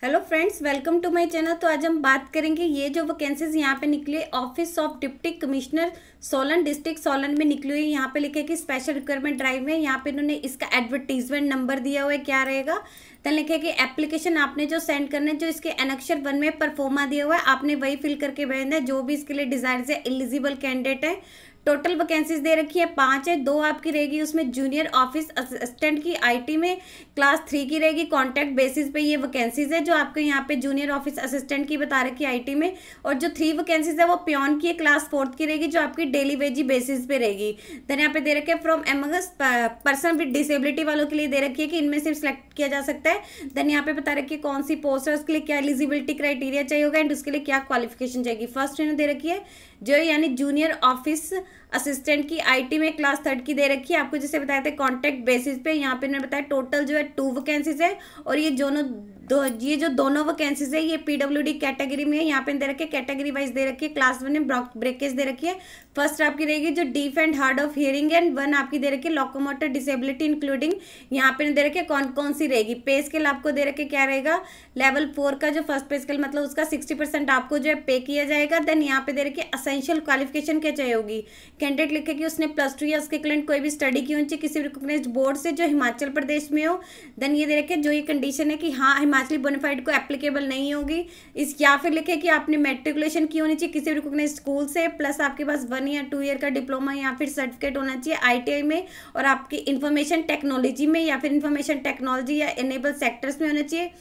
Hello friends, welcome to my channel. तो आज हम बात करेंगे ये जो वैकेंसीज यहाँ पे निकली है office of deputy commissioner Solan district Solan में निकली हुई है। यहाँ पे लिखे कि स्पेशल रिक्वायरमेंट ड्राइव में यहाँ पे इन्होंने इसका एडवर्टीजमेंट नंबर दिया हुआ है, क्या रहेगा। तो लिखे कि एप्लीकेशन आपने जो सेंड करना है, जो इसके अनक्षर 1 में परफॉर्मा दिया हुआ है आपने वही फिल करके भेजना है, जो भी इसके लिए डिजायर है एलिजिबल कैंडिडेट है। टोटल वैकेंसीज दे रखी है 5 है। 2 आपकी रहेगी उसमें जूनियर ऑफिस असिस्टेंट की आईटी में क्लास 3 की रहेगी। कॉन्ट्रैक्ट बेसिस पे ये वैकेंसीज है जो आपको यहाँ पे जूनियर ऑफिस असिस्टेंट की बता रखी है आईटी में। और जो 3 वैकेंसीज है वो प्योन की क्लास 4 की रहेगी, जो आपकी डेली वेजी बेसिस पे रहेगी। देन यहाँ पे दे रखे from amongst person with disability वालों के लिए दे रखी है कि इनमें से सिलेक्ट किया जा सकता है। देन यहाँ पे बता रखी है कौन सी पोस्ट है, उसके लिए क्या एलिजिबिलिटी क्राइटेरिया चाहिए होगा एंड उसके लिए क्या क्वालिफिकेशन चाहिए। फर्स्ट इन्होंने दे रखी है जो यानी जूनियर ऑफिस असिस्टेंट की आईटी में क्लास 3 की दे रखी है। आपको जैसे बताया था कॉन्ट्रैक्ट बेसिस पे, यहाँ पे इन्होंने बताया टोटल जो है 2 वैकेंसीज है। और ये जो दोनों वैकेंसीज है ये पीडब्ल्यूडी कैटेगरी में है। यहाँ पे दे रखे है कैटेगरी वाइज दे रखी है, क्लास 1 में ब्रेकेज दे रखी है। फर्स्ट आपकी रहेगी जो deaf and hard of hearing and 1 आपकी दे रखी है लोकोमोटर डिसेबिलिटी इंक्लूडिंग। यहाँ पे दे रखे कौन कौन सी रहेगी। पे स्केल आपको दे रखे क्या रहेगा, लेवल 4 का जो फर्स्ट पे स्केल मतलब उसका 60% आपको जो है पे किया जाएगा। देन यहाँ पे दे रखे असेंशियल क्वालिफिकेशन क्या चाहिए होगी। कैंडिडेट लिखे कि उसने +2 या उसके इक्विवेलेंट कोई भी स्टडी की होनी चाहिए किसी रिकॉग्नाइज्ड बोर्ड से जो हिमाचल प्रदेश में हो। देन ये दे रखे जो ये कंडीशन है कि हाँ हिमाचली बोनाफाइड को एप्लीकेबल नहीं होगी इस, या फिर लिखे कि आपने मैट्रिकुलेशन की होनी चाहिए किसी रिकॉग्नाइज्ड स्कूल से, प्लस आपके पास 1 या 2 ईयर का डिप्लोमा या फिर सर्टिफिकेट होना चाहिए आईटीआई में और आपकी इंफॉर्मेशन टेक्नोलॉजी में या फिर इंफॉर्मेशन टेक्नोलॉजी या इनेबल सेक्टर्स में होना चाहिए।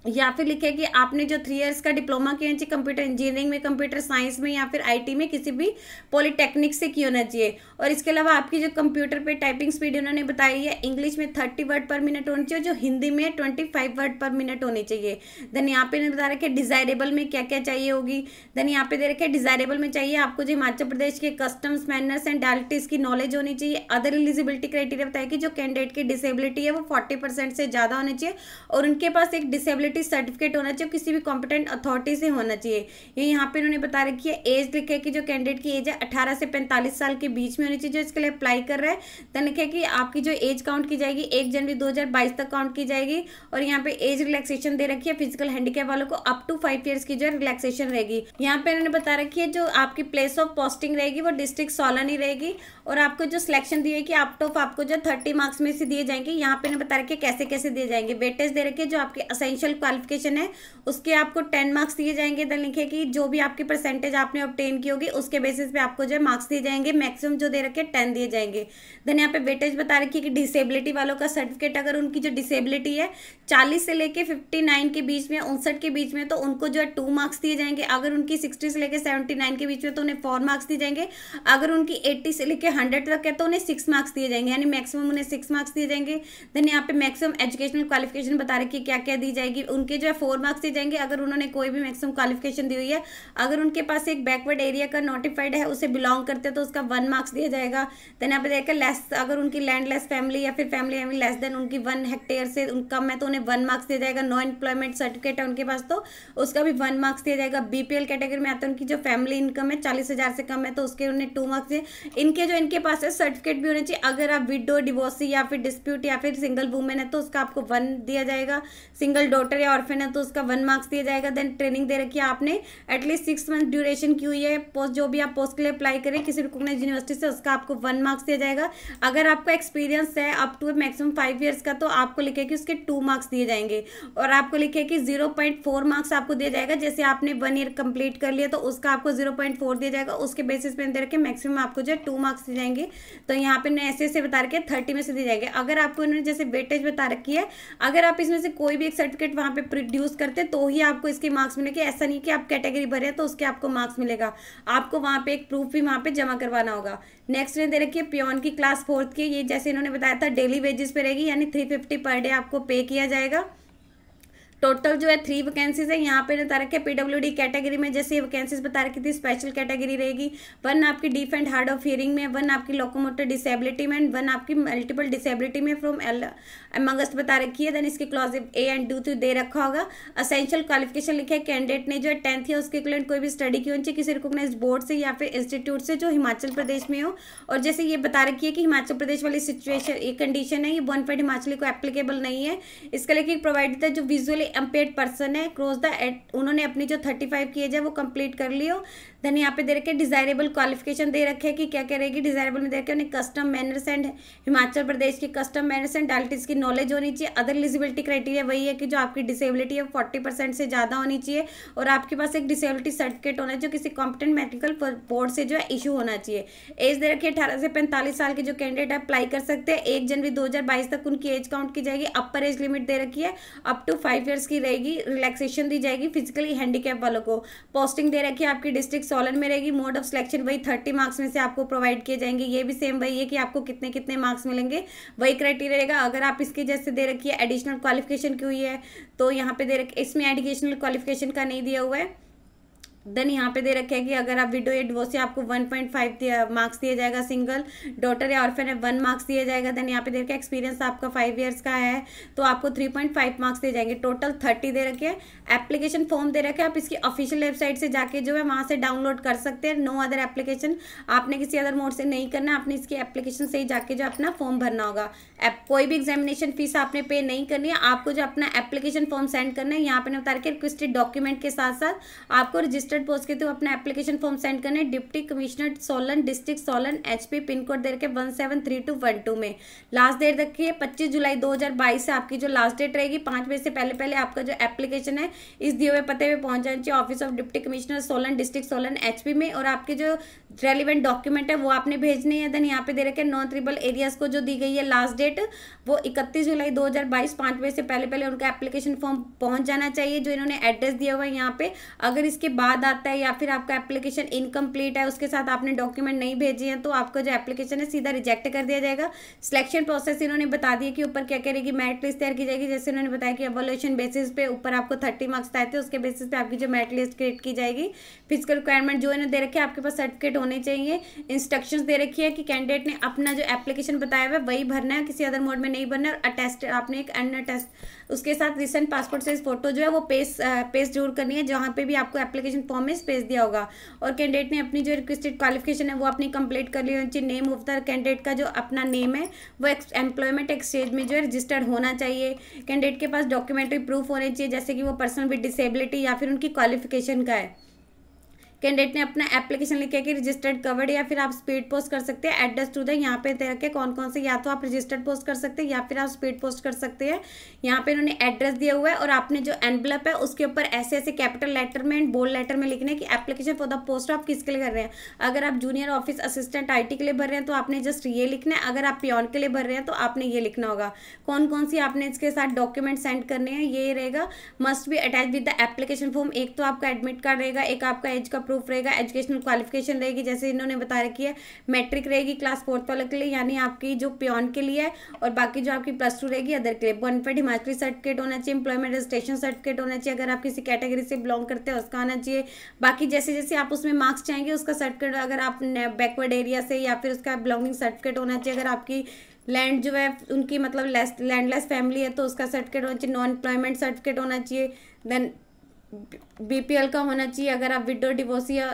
या फिर लिखे कि आपने जो 3 इयर्स का डिप्लोमा किया चाहिए कंप्यूटर इंजीनियरिंग में, कंप्यूटर साइंस में या फिर आईटी में किसी भी पॉलिटेक्निक से की होना चाहिए। और इसके अलावा आपकी जो कंप्यूटर पे टाइपिंग स्पीड उन्होंने बताई है इंग्लिश में 30 वर्ड पर मिनट होनी चाहिए, जो हिंदी में 25 वर्ड पर मिनट होनी चाहिए। देन यहाँ पे बता रखे डिजायरेबल में क्या क्या चाहिए होगी। देन यहाँ पे दे रखे डिजायरेबल में चाहिए आपको जो हिमाचल प्रदेश के कस्टम्स मैनर्स एंड डायलिटीज की नॉलेज होनी चाहिए। अदर एलिजिबिलिटी क्राइटेरिया बताया कि जो कैंडिडेट की डिसेबिलिटी है वो 40% से ज्यादा होनी चाहिए और उनके पास एक डिसेबिलिटी सर्टिफिकेट होना चाहिए, किसी भी कॉम्पिटेंट अथॉरिटी से होना चाहिए। ये यहाँ पे उन्होंने बता रखी है एज लिखे है कि जो कैंडिडेट की एज है 18 से 45 साल के बीच में होनी चाहिए जो इसके लिए अप्लाई कर रहा है। देन लिखे कि आपकी जो एज काउंट की जाएगी 1 जनवरी 2022 तक काउंट की जाएगी। और यहाँ पे एज रिलैक्सेशन दे रखी है फिजिकल हैंडीकैप वालों को अप टू 5 ईयर्स की जो रिलैक्सेशन रहेगी। यहाँ पे उन्होंने बता रखी है जो आपकी प्लेस ऑफ पोस्टिंग रहेगी वो डिस्ट्रिक्ट सोलन ही रहेगी। और आपको जो सिलेक्शन दी है कि आउट ऑफ आपको जो 30 मार्क्स में से दिए जाएंगे। यहाँ पे उन्होंने बता रखी है कैसे कैसे दिए जाएंगे। वेटेज दे रखी है जो आपके असेंशियल क्वालिफिकेशन है उसके आपको 10 मार्क्स दिए जाएंगे। देन लिखे कि जो भी आपकी परसेंटेज आपने ऑब्टेन की होगी उसके बेसिस पे आपको जो मार्क्स दिए जाएंगे, मैक्सिमम जो दे रखे 10 दिए जाएंगे। देन यहाँ पे वेटेज बता रखी है कि डिसेबिलिटी वालों का सर्टिफिकेट अगर उनकी जो डिसेबिलिटी है 40 से लेके 59 के बीच में, 59 के बीच में, तो उनको जो है 2 मार्क्स दिए जाएंगे। अगर उनकी 60 से लेके 79 के बीच में तो उन्हें 4 मार्क्स दिए जाएंगे। अगर उनकी 80 से लेके 100 तक है तो उन्हें 6 मार्क्स दिए जाएंगे, यानी मैक्सिमम उन्हें 6 मार्क्स दिए जाएंगे। देन यहाँ पे मैक्सिमम एजुकेशनल क्वालिफिकेशन बता रखी है क्या क्या दी जाएगी। उनके जो है 4 मार्क्स दिए जाएंगे अगर उन्होंने कोई भी मैक्सिमम क्वालिफिकेशन दी हुई है। अगर उनके पास एक बैकवर्ड एरिया का नोटिफाइड है उसे बिलोंग करते हैं तो उसका 1 मार्क्स दिया जाएगा। देन यहाँ पे देखकर लेस, अगर उनकी लैंडलेस फैमिली या फिर फैमिली लेस देन उनकी 1 हेक्टेयर से कम है तो उन्हें 1 मार्क्स दिया जाएगा। नो एम्प्लॉयमेंट सर्टिफिकेट है उनके पास तो उसका भी 1 मार्क्स दिया जाएगा। बीपीएल कैटेगरी में आता है उनकी जो फैमिली इनकम है 40,000 से कम है तो उसके उन्हें 2 मार्क्स दिए। इनके जो इनके पास है सर्टिफिकेट भी होने चाहिए। अगर आप विडो, डिवोर्सी या फिर डिस्प्यूट या फिर सिंगल वुमेन है तो उसका आपको 1 दिया जाएगा। सिंगल डॉटर या ऑर्फन है तो उसका 1 मार्क्स दिया जाएगा। देन ट्रेनिंग दे रखी है आपने एटलीस्ट 6 मंथ ड्यूरेशन की हुई है पोस्ट, जो भी आप पोस्ट के लिए अप्लाई करें किसी रिकॉग्नाइज्ड यूनिवर्सिटी से उसका आपको 1 मार्क्स दिया जाएगा। अगर आपका एक्सपीरियंस है अप टू मैक्सिमम 5 ईयर्स का तो आपको लिखे कि उसके 2 मार्क्स दिए जाएंगे। और आपको लिखे कि 0.4 मार्क्स आपको दिया जाएगा। जैसे आपने 1 ईयर कंप्लीट कर लिया तो उसका आपको 0.4 दिया जाएगा। उसके बेसिस पे दे रखे मैक्सिमम आपको जो 2 मार्क्स दिए जाएंगे। तो यहाँ पे ऐसे बता रखे 30 में से दिए जाएंगे। अगर आपको इन्होंने जैसे वेटेज बता रखी है, अगर आप इसमें से कोई भी एक सर्टिफिकेट वहाँ पे प्रोड्यूस करते तो ही आपको इसके मार्क्स मिलेंगे। ऐसा नहीं कि आप कैटेगरी भरे तो उसके आपको मार्क्स मिलेगा, आपको वहाँ पे एक प्रूफ भी वहाँ पे जमा करवाना होगा। नेक्स्ट दे रखिए प्योन की क्लास 4 की, ये जैसे इन्होंने बताया था डेली वेजेस पे रहेगी, यानी 350 पर डे आपको पे किया जाएगा। टोटल जो है 3 वैकेंसीज है। यहाँ पे बता रखे पीडब्ल्यूडी कैटेगरी में जैसे वैकेंसीज बता रखी थी स्पेशल कैटेगरी रहेगी। 1 आपकी deaf and hard of hearing में, 1 आपकी लोकोमोटर डिसेबिलिटी में, 1 आपकी मल्टीपल डिसेबिलिटी में फ्रॉम अमंगस्ट बता रखी है। देन इसके क्लॉज ए एंड डी दे रखा होगा। असेंशियल क्वालिफिकेशन लिखा है कैंडिडेट ने जो है 10th या उसके इक्विवेलेंट कोई भी स्टडी की होनी चाहिए किसी रिकॉग्नाइज्ड बोर्ड से या फिर इंस्टीट्यूट से जो हिमाचल प्रदेश में हो। और जैसे ये बता रखी है कि हिमाचल प्रदेश वाली सिचुएशन, ये कंडीशन है, ये बोनाफाइड हिमाचली को एप्लीकेबल नहीं है। इसका लेके प्रोवाइडेड है जो विजुअली अम्पेयर्ड पर्सन है, क्रॉस द उन्होंने अपनी जो 35 की एज है वो कंप्लीट कर ली हो। देन यहाँ पे दे रखे डिजायरेबल क्वालिफिकेशन दे रखे है कि क्या क्या रहेगी डिजायरेबल में दे रखे उन्हें custom manners and Himachal Pradesh की कस्टम मैनर्स एंड डायलिटीज की नॉलेज होनी चाहिए। अदर एलिजिबिलिटी क्राइटेरिया वही है कि जो आपकी डिसेबिलिटी है 40% से ज़्यादा होनी चाहिए और आपके पास एक डिसेबिलिटी सर्टिफिकेट होना चाहिए जो किसी कॉम्पिटेंट मेडिकल बोर्ड से जो है इशू होना चाहिए। एज दे रखी है 18 से 45 साल के जो कैंडिडेट अप्लाई कर सकते हैं। 1 जनवरी 2022 तक उनकी एज काउंट की जाएगी। अपर एज लिमिट दे रखी है अप टू 5 ईयर्स की रहेगी। रिलैक्सेशन दी जाएगी फिजिकली हैंडीकैप वालों को। पोस्टिंग दे रखी है आपकी डिस्ट्रिक्ट सोलन में रहेगी। मोड ऑफ सिलेक्शन वही 30 मार्क्स में से आपको प्रोवाइड किए जाएंगे। ये भी सेम वही है कि आपको कितने कितने मार्क्स मिलेंगे, वही क्राइटेरिया रहेगा। अगर आप इसके जैसे दे रखी है एडिशनल क्वालिफिकेशन की हुई है तो यहाँ पे दे रखी इसमें एडिशनल क्वालिफिकेशन का नहीं दिया हुआ है। देन यहाँ पे दे रखे है कि अगर आप विडो या डिवोर्सी आपको 1.5 मार्क्स दिया जाएगा। सिंगल डॉटर या ऑर्फन है 1 मार्क्स दिया जाएगा। देन यहाँ पे दे रखे एक्सपीरियंस आपका 5 ईयर्स का है तो आपको 3.5 मार्क्स दिए जाएंगे। टोटल 30 दे रखे हैं। एप्लीकेशन फॉर्म दे रखे हैं, आप इसकी ऑफिशियल वेबसाइट से जाके जो है वहाँ से डाउनलोड कर सकते हैं। नो अदर एप्लीकेशन, आपने किसी अदर मोड से नहीं करना, आपने इसकी एप्लीकेशन से ही जाके जो अपना फॉर्म भरना होगा। कोई भी एग्जामिनेशन फीस आपने पे नहीं करनी है। आपको जो अपना एप्लीकेशन फॉर्म सेंड करना है, यहाँ पे बता रखे रिक्वेस्टेड डॉक्यूमेंट के साथ साथ आपको रजिस्टर्ड पोस्ट के थ्रू अपना एप्लीकेशन फॉर्म सेंड करना है। Deputy commissioner Solan district Solan HP pin code दे रखे 173212 में। लास्ट डेट रखी है 25 जुलाई 2022 से आपकी जो लास्ट डेट रहेगी। 5 बजे से पहले पहले आपका जो एप्लीकेशन है इस दिए हुए पते पे पहुंच जाना चाहिए office of deputy commissioner Solan district Solan HP में। और आपके जो रेलिवेंट डॉक्यूमेंट है वो आपने भेजने हैं। देन यहाँ पे दे रखे नॉन ट्रिबल एरियाज को जो दी गई है लास्ट डेट वो 31 जुलाई 2022 5 बजे से पहले पहले उनका एप्लीकेशन फॉर्म पहुंच जाना चाहिए जो इन्होंने एड्रेस दिया हुआ है यहाँ पे। अगर इसके बाद आता है या फिर आपका एप्लीकेशन इनकम्प्लीट है, उसके साथ आपने डॉक्यूमेंट नहीं भेजे हैं, तो आपका जो एप्लीकेशन है सीधा रिजेक्ट कर दिया जाएगा। सिलेक्शन प्रोसेस इन्होंने बता दिया कि ऊपर क्या करेगी, मेरिट लिस्ट तैयार की जाएगी। जैसे इन्होंने बताया कि एवोल्यूशन बेसिस पे ऊपर आपको 30 मार्क्स आए थे, उसके बेसिस पे आपकी जो मेरिट लिस्ट क्रिएट की जाएगी। फिजिकल रिक्वायरमेंट जो इन्होंने दे रखे आपके पास सर्टिफिकेट होने चाहिए। इंस्ट्रक्शंस दे रखी है कि कैंडिडेट ने अपना जो एप्लीकेशन बताया हुआ है वही भरना है, किसी अदर मोड में नहीं भरना है। और अटेस्ट आपने एक अन्य टेस्ट उसके साथ रिसेंट पासपोर्ट साइज फोटो जो है वो पेस्ट जरूर करनी है जहाँ पे भी आपको एप्लीकेशन फॉर्म में स्पेस दिया होगा। और कैंडिडेट ने अपनी जो रिक्वेस्टेड क्वालिफिकेशन है वो अपनी कंप्लीट कर ली होनी चाहिए। नेम ऑफ द कैंडिडेट का जो अपना नेम है वो एम्प्लॉयमेंट एक्सचेंज में जो है रजिस्टर्ड होना चाहिए। कैंडिडेट के पास डॉक्यूमेंट्री प्रूफ होने चाहिए जैसे कि वो पर्सन विद डिसेबिलिटी या फिर उनकी क्वालिफिकेशन का है। कैंडिडेट ने अपना एप्लीकेशन लिखा कि रजिस्टर्ड कवर्ड या फिर आप स्पीड पोस्ट कर सकते हैं। एड्रेस टू द यहाँ पे दे रखे कौन कौन से, या तो आप रजिस्टर्ड पोस्ट कर सकते हैं या फिर आप स्पीड पोस्ट कर सकते हैं। यहाँ पे इन्होंने एड्रेस दिया हुआ है और आपने जो एनवलप है उसके ऊपर ऐसे ऐसे कैपिटल लेटर में एंड बोल्ड लेटर में लिखने की एप्लीकेशन फॉर द पोस्ट आप किसके लिए कर रहे हैं। अगर आप जूनियर ऑफिस असिस्टेंट IT के लिए भर रहे हैं तो आपने जस्ट ये लिखना है। अगर आप पियोन के लिए भर रहे हैं तो आपने ये लिखना होगा। कौन कौन सी आपने इसके साथ डॉक्यूमेंट सेंड करने हैं ये रहेगा। Must be attach with the application form. एक तो आपका एडमिट कार्ड रहेगा, एक आपका एज का प्रूफ रहेगा, एजुकेशन क्वालिफिकेशन रहेगी जैसे इन्होंने बता रखी है। मैट्रिक रहेगी क्लास 4th वाले के लिए यानी आपकी जो पियोन के लिए है, और बाकी जो आपकी +2 रहेगी अदर के लिए। बोनाफाइड हिमाचली सर्टिफिकेट होना चाहिए। एम्प्लॉयमेंट रजिस्ट्रेशन सर्टिफिकेट होना चाहिए अगर आप किसी कैटेगरी से बिलोंग करते हैं उसका आना चाहिए। बाकी जैसे जैसे आप उसमें मार्क्स चाहेंगे उसका सर्टिफिकेट, अगर आप बैकवर्ड एरिया से या फिर उसका बिलोंगिंग सर्टिफिकेट होना चाहिए। अगर आपकी लैंड जो है उनकी मतलब लैंडलेस फैमिली है तो उसका सर्टिफिकेट होना चाहिए। नॉन एम्प्लॉयमेंट सर्टिफिकेट होना चाहिए। देन BPL का होना चाहिए। अगर आप विडो डिवोर्सी है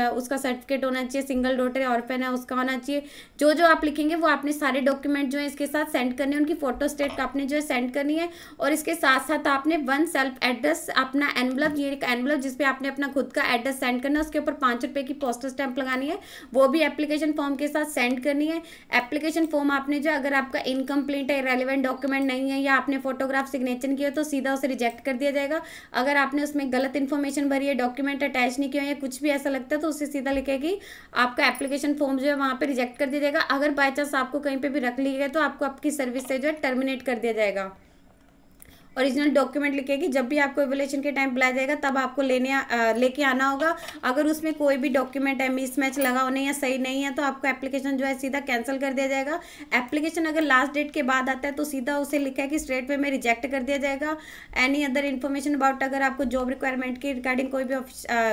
उसका सर्टिफिकेट होना चाहिए। सिंगल डॉटर या ऑर्फन है उसका होना चाहिए। जो जो आप लिखेंगे वो आपने सारे डॉक्यूमेंट जो है इसके साथ सेंड करने हैं। उनकी फोटो स्टेट आपने जो है सेंड करनी है। और इसके साथ साथ आपने 1 सेल्फ एड्रेस अपना एनवलप, ये एक एनवलप जिसपे आपने अपना खुद का एड्रेस सेंड करना है, उसके ऊपर 5 रुपये की पोस्टल स्टैंप लगानी है, वो भी एप्लीकेशन फॉर्म के साथ सेंड करनी है। एप्लीकेशन फॉर्म आपने जो अगर आपका इनकम्प्लीट है, रेलिवेंट डॉक्यूमेंट नहीं है या आपने फोटोग्राफ सिग्नेचर किया तो सीधा उसे रिजेक्ट कर दिया जाएगा। अगर आपने उसमें गलत इन्फॉर्मेशन भरी है, डॉक्यूमेंट अटैच नहीं किया या कुछ भी ऐसा लगता है तो उससे सीधा लिखेगी आपका एप्लीकेशन फॉर्म जो है वहाँ पे रिजेक्ट कर दिया जाएगा। अगर बाय चांस आपको कहीं पे भी रख लिया गया तो आपको आपकी सर्विस से जो है टर्मिनेट कर दिया जाएगा। ओरिजिनल डॉक्यूमेंट लिखेगी। जब भी आपको एवोल्यूशन के टाइम बुलाया जाएगा तब आपको लेके आना होगा। अगर उसमें कोई भी डॉक्यूमेंट है मिसमैच लगा होने या सही नहीं है तो आपको एप्लीकेशन जो है सीधा कैंसिल कर दिया जाएगा। एप्लीकेशन अगर लास्ट डेट के बाद आता है तो सीधा उसे लिखा है कि स्ट्रेट वे में रिजेक्ट कर दिया जाएगा। एनी अदर इन्फॉर्मेशन अबाउट, अगर आपको जॉब रिक्वायरमेंट की रिगार्डिंग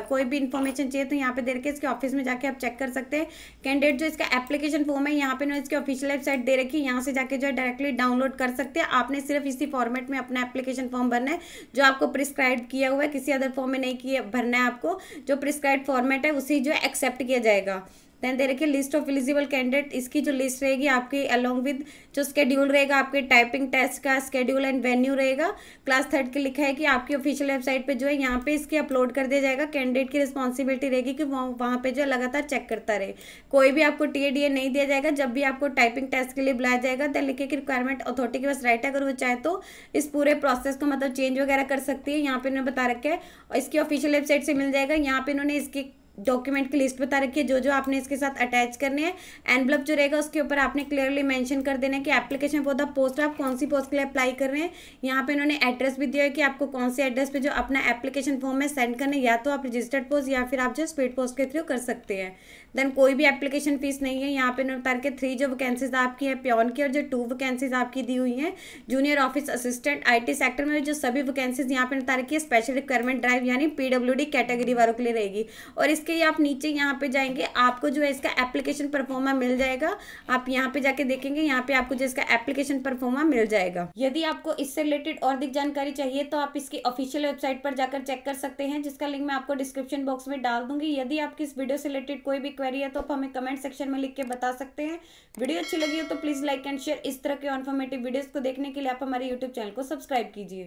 कोई भी इन्फॉर्मेशन चाहिए तो यहाँ पे देख के इसके ऑफिस में जाके आप चेक कर सकते हैं। कैंडिडेट जो इसका एप्लीकेशन फॉर्म है यहाँ पे इसकी ऑफिशियल वेबसाइट दे रखी है, यहाँ से जाके जो है डायरेक्टली डाउनलोड कर सकते हैं। आपने सिर्फ इसी फॉर्मेट में अपना एप्लीकेशन फॉर्म भरना है जो आपको प्रिस्क्राइब किया हुआ है, किसी अदर फॉर्म में नहीं किया भरना है। आपको जो प्रिस्क्राइब फॉर्मेट है उसी जो है एक्सेप्ट किया जाएगा। देन दे रखिए लिस्ट ऑफ एलिजिबल कैंडिडेट, इसकी जो लिस्ट रहेगी आपकी अलोंग विद जो स्केड्यूल रहेगा आपके टाइपिंग टेस्ट का स्केड्यूल एंड वेन्यू रहेगा। क्लास 3 के लिखा है कि आपकी ऑफिशियल वेबसाइट पे जो है यहाँ पे इसकी अपलोड कर दिया जाएगा। कैंडिडेट की रिस्पॉन्सिबिलिटी रहेगी कि वहाँ पे जो है लगातार चेक करता रहे। कोई भी आपको टीएडीए नहीं दिया जाएगा। जब भी आपको टाइपिंग टेस्ट के लिए बुलाया जाएगा देन लिखे कि रिक्वायरमेंट अथॉरिटी के पास राइट है, अगर वो चाहे तो इस पूरे प्रोसेस को मतलब चेंज वगैरह कर सकती है। यहाँ पे इन्होंने बता रखा है और इसकी ऑफिशियल वेबसाइट से मिल जाएगा। यहाँ पे इन्होंने इसकी डॉक्यूमेंट की लिस्ट बता रखी है जो जो आपने इसके साथ अटैच करने हैं। एनवलप जो रहेगा उसके ऊपर आपने क्लियरली मेंशन कर देना है कि एप्लीकेशन फॉर द पोस्ट आप कौन सी पोस्ट के लिए अप्लाई कर रहे हैं। यहाँ पे इन्होंने एड्रेस भी दिया है कि आपको कौन से एड्रेस पे जो अपना एप्लीकेशन फॉर्म है सेंड करना है, या तो आप रजिस्टर्ड पोस्ट या फिर आप जो स्पीड पोस्ट के थ्रू कर सकते हैं। देन कोई भी एप्लीकेशन फीस नहीं है। यहाँ पे इन्होंने बता के 3 जो वैकेंसीज आपकी है प्योन की और जो 2 वैकेंसीज आपकी दी हुई हैं junior office assistant IT sector में जो सभी वैकेंसीज यहाँ पे बता रखी है स्पेशल रिक्वायरमेंट ड्राइव यानी पीडब्ल्यूडी कैटेगरी वालों के लिए रहेगी। और इसके आप नीचे यहाँ पे जाएंगे आपको जो है इसका एप्लीकेशन परफॉर्मा मिल जाएगा। आप यहाँ पे जाके देखेंगे यहाँ पे आपको जो इसका एप्लीकेशन परफॉर्मा मिल जाएगा। यदि आपको इससे रिलेटेड और अधिक जानकारी चाहिए तो आप इसकी ऑफिशियल वेबसाइट पर जाकर चेक कर सकते हैं, जिसका लिंक मैं आपको डिस्क्रिप्शन बॉक्स में डाल दूंगी। यदि आपकी इस वीडियो से रिलेटेड कोई भी क्वेरी है तो आप हमें कमेंट सेक्शन में लिख के बता सकते हैं। वीडियो अच्छी लगी हो तो प्लीज लाइक एंड शेयर। इस तरह के इन्फॉर्मेटिव वीडियोस को देखने के लिए आप हमारे यूट्यूब चैनल को सब्सक्राइब कीजिए।